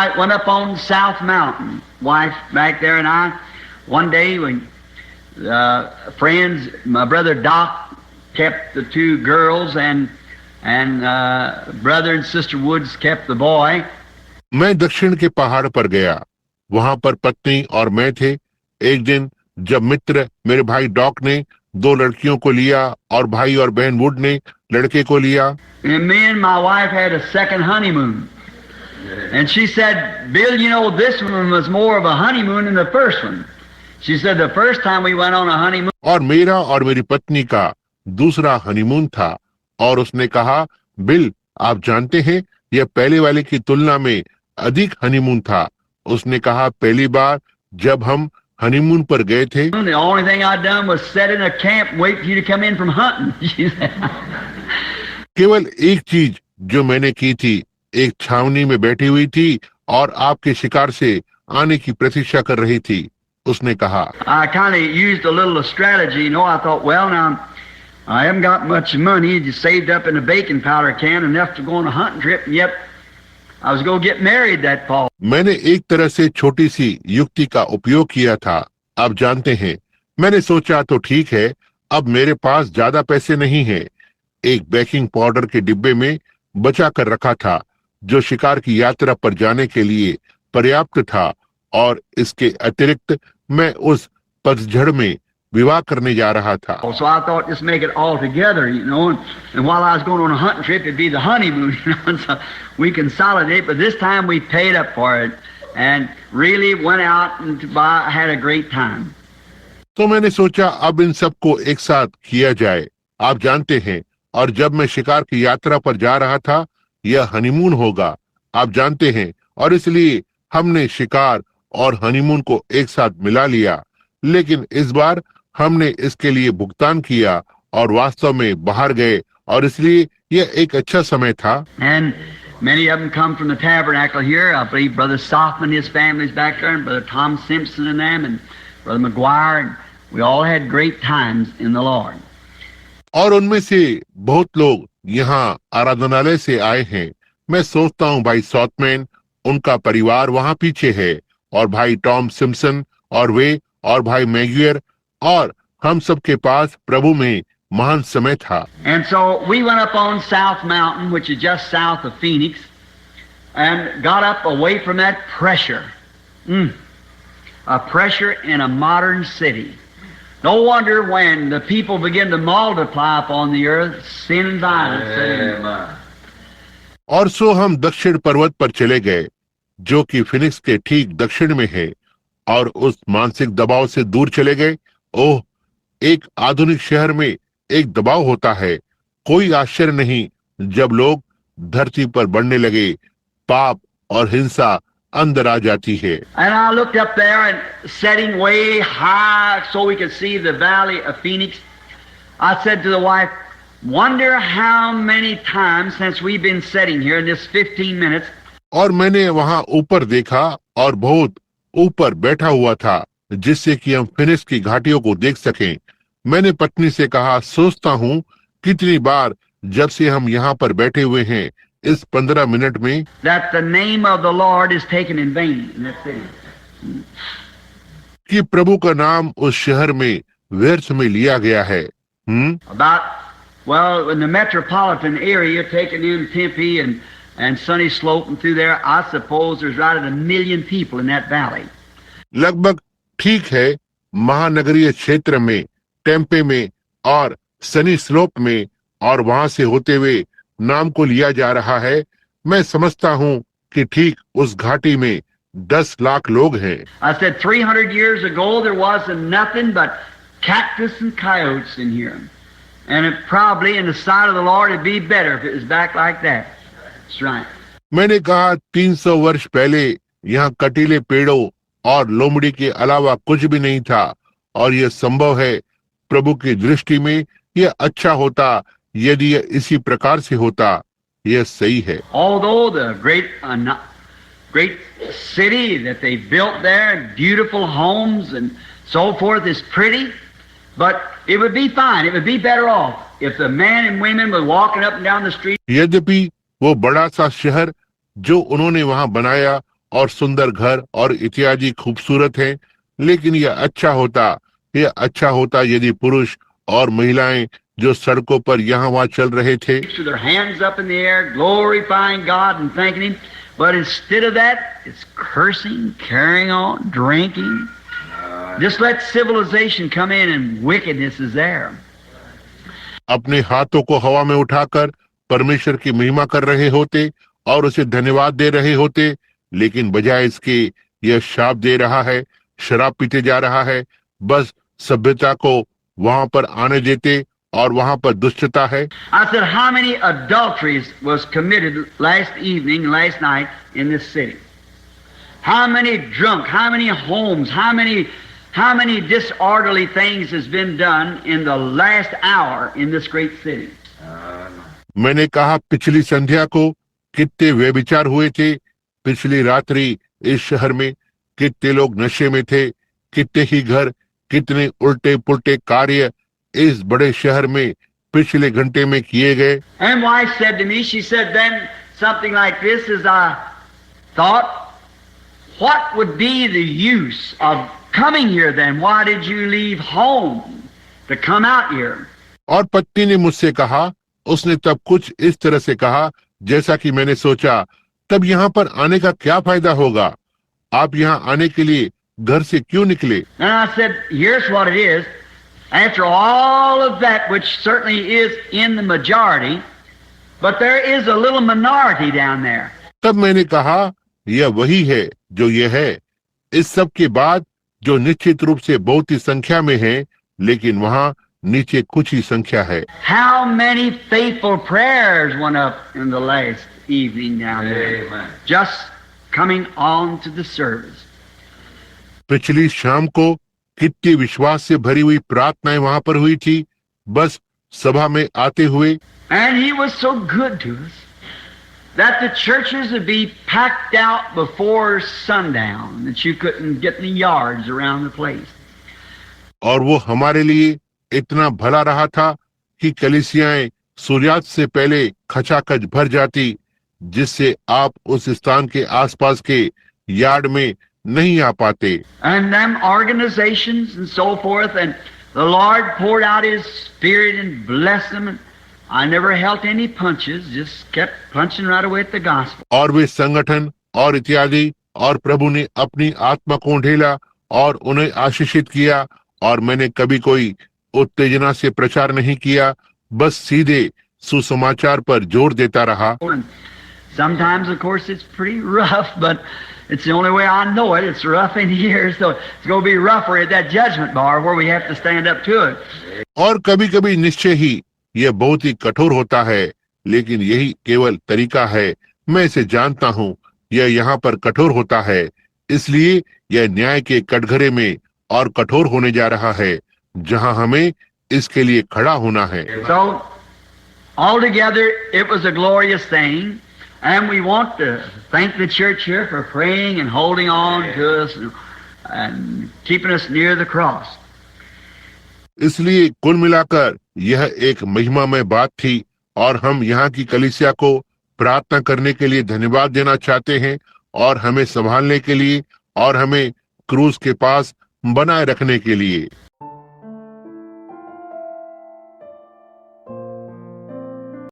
I went up on South Mountain. Wife back there and I, one day when friends, my brother Doc kept the two girls and brother and sister Woods kept the boy. मैं दक्षिण के पहाड़ पर गया, वहां पर पत्नी और मैं थे। एक दिन जब मित्र मेरे भाई डॉक ने दो लड़कियों को लिया और भाई और बहन वुड ने लड़के को लिया। And me and my wife had a second honeymoon. And she said, Bill, you know, this one was more of a honeymoon than the first one. She said the first time we went on a honeymoon. और मेरा और मेरी पत्नी का दूसरा honeymoon था और उसने कहा, बिल, आप जानते हैं यह पहले वाले की तुलना में अधिक हनीमून था। उसने कहा, पहली बार जब हम हनीमून पर गए थे, The only thing I'd done was sit in a camp and wait for you to come in from hunting. She said. केवल एक चीज जो मैंने की थी, एक छावनी में बैठी हुई थी और आपके शिकार से आने की प्रतीक्षा कर रही थी। उसने कहा, I kind of used a little strategy, you know. I thought, well, now I haven't got much money, just saved up in a baking powder can enough to go on a hunting trip, and yet I was going to get married that fall. मैंने एक तरह से छोटी सी युक्ति का उपयोग किया था। आप जानते हैं, मैंने सोचा तो ठीक है, अब मेरे पास ज्यादा पैसे नहीं हैं। एक बेकिंग पाउडर के डिब्बे में बचा कर रखा था, जो शिकार की यात्रा पर जाने के लिए पर्याप्त था, और इसके अतिरिक्त मैं उस पतझड़ में विवाह करने जा रहा था। So I thought, just make it all together, you know. And while I was going on a hunting trip, it'd be the honeymoon, you know. So we consolidate, but this time we paid up for it and really went out and had a great time. तो मैंने सोचा अब इन सबको एक साथ किया जाए। आप जानते हैं, और जब मैं शिकार की यात्रा पर जा रहा था, यह हनीमून होगा, आप जानते हैं, और इसलिए हमने शिकार और हनीमून को एक साथ मिला लिया। लेकिन इस बार हमने इसके लिए भुगतान किया और वास्तव में बाहर गए, और इसलिए यह एक अच्छा समय था। And many of them come from the tabernacle here. I believe Brother Softman, his family's back there, and Brother Tom Simpson and them, and Brother McGuire, and we all had great times in the Lord. और उनमें से बहुत लोग यहाँ आराधनालय से आए हैं। मैं सोचता हूँ भाई सॉथमैन, उनका परिवार वहाँ पीछे है, और भाई टॉम सिम्पसन और वे, और भाई मैग्यूर, और हम सब के पास प्रभु में महान समय था। And so we went up on South Mountain, which is just south of Phoenix, and got up away from that pressure. A pressure in a modern city. No wonder when the people begin to multiply upon the earth, sin and violence. और सो हम दक्षिण पर्वत पर चले गए, जो कि Phoenix के ठीक दक्षिण में है, और उस मानसिक दबाव से दूर चले गए। ओह, एक आधुनिक शहर में एक दबाव होता है। कोई आश्चर्य नहीं जब लोग धरती पर बढ़ने लगे, पाप और हिंसा अंदर आ जाती है। And I looked up there and setting way high so we could see the valley of Phoenix. I said to the wife, wonder how many times since we've been sitting here in this 15 minutes. और मैंने वहां ऊपर देखा और बहुत ऊपर बैठा हुआ था, जिससे कि हम फिनिक्स की घाटियों को देख सकें। मैंने पत्नी से कहा, सोचता हूँ कितनी बार जब से हम यहाँ पर बैठे हुए हैं इस 15 मिनट में, That the name of the Lord is taken in vain in that city. कि प्रभु का नाम उस शहर में व्यर्थ में लिया गया है। About, well, in the metropolitan area, taking in Tempe and Sunny Slope and through there, I suppose there's right at 1 million people in that valley. लगभग ठीक है, महानगरीय क्षेत्र में, टेम्पे में और सनी स्लोप में, और वहां से होते हुए नाम को लिया जा रहा है। मैं समझता हूँ कि ठीक उस घाटी में 10 लाख लोग हैं। I said 300 years ago there wasn't nothing but cactus and coyotes in here, and it probably in the sight of the Lord it'd be better if it was back like that. That's right. मैंने कहा 300 वर्ष पहले यहाँ कटीले पेड़ों और लोमड़ी के अलावा कुछ भी नहीं था, और यह संभव है प्रभु की दृष्टि में यह अच्छा होता यदि यह इसी प्रकार से होता। यह सही है। Although the great city that they built there, beautiful homes and so forth is pretty, but it would be fine. It would be better off if the men and women were walking up and down the street. यद्यपि वो बड़ा सा शहर जो उन्होंने वहां बनाया और सुंदर घर और इत्यादि खूबसूरत हैं, लेकिन यह अच्छा होता यदि पुरुष और महिलाएं जो सड़कों पर यहाँ वहाँ चल रहे थे with their hands up in the air, glorifying God and thanking Him. But instead of that, it's cursing, carrying on, drinking. Just let civilization come in and wickedness is there. अपने हाथों को हवा में उठाकर परमेश्वर की महिमा कर रहे होते और उसे धन्यवाद दे रहे होते, लेकिन बजाय इसके यह शाप दे रहा है, शराब पीते जा रहा है। बस सभ्यता को वहां पर आने देते और वहां पर दुष्टता है। I said, how many adulteries was committed last night in this city? How many drunk? How many homes? How many disorderly things has been done in the last hour in this great city? मैंने कहा पिछली संध्या को कितने व्यभिचार हुए थे, पिछली रात्रि इस शहर में कितने लोग नशे में थे, कितने ही घर, कितने उल्टे पुल्टे कार्य इस बड़े शहर में पिछले घंटे में किए गए। And wife said to me, she said then something like this as I thought, what would be the use of coming here then? Why did you leave home to come out here? और पत्नी ने मुझसे कहा, उसने तब कुछ इस तरह से कहा जैसा कि मैंने सोचा, तब यहाँ पर आने का क्या फायदा होगा? आप यहाँ आने के लिए घर से क्यों निकले? And I said, here's what it is. After all of that, which certainly is in the majority, but there is a little minority down there. तब मैंने कहा, यह वही है जो यह है, इस सब के बाद जो निश्चित रूप से बहुत ही संख्या में है, लेकिन वहाँ नीचे कुछ ही संख्या है। How many faithful prayers went up in the last evening down there? Amen. Just coming on to the service. पिछली शाम को कितनी विश्वास से भरी हुई प्रार्थनाएं वहां पर हुई थी, बस सभा में आते हुए। And he was so good to us that the churches would be packed out before sundown, that you couldn't get in the yards around the place. और वो हमारे लिए इतना भला रहा था कि कलीसियाएं सूर्यास्त से पहले खचाखच भर जाती, जिससे आप उस स्थान के आसपास के यार्ड में नहीं आ पाते। And them organizations and so forth, and the Lord poured out His Spirit and blessed them. And I never held any punches, just kept punching right away at the gospel. और वे संगठन और इत्यादि, और प्रभु ने अपनी आत्मा को ढेला और उन्हें आशीषित किया, और मैंने कभी कोई उत्तेजना से प्रचार नहीं किया, बस सीधे सुसमाचार पर जोर देता रहा। And sometimes, of course, it's pretty rough, but it's the only way I know it. It's rough in here, so it's going to be rougher at that judgment bar where we have to stand up to it. और कभी-कभी निश्चय ही यह बहुत ही कठोर होता है, लेकिन यही केवल तरीका है। मैं इसे जानता हूँ, यह यहाँ पर कठोर होता है, इसलिए यह न्याय के कटघरे में और कठोर होने जा रहा है, जहाँ हमें इसके लिए खड़ा होना है। So, altogether, it was a glorious thing, and we want to thank the church here for praying and holding on to us and keeping us near the cross. इसलिए कुल मिलाकर यह एक महिमामय बात थी, और हम यहाँ की कलीसिया को प्रार्थना करने के लिए धन्यवाद देना चाहते हैं, और हमें संभालने के लिए और हमें क्रूस के पास बनाए रखने के लिए।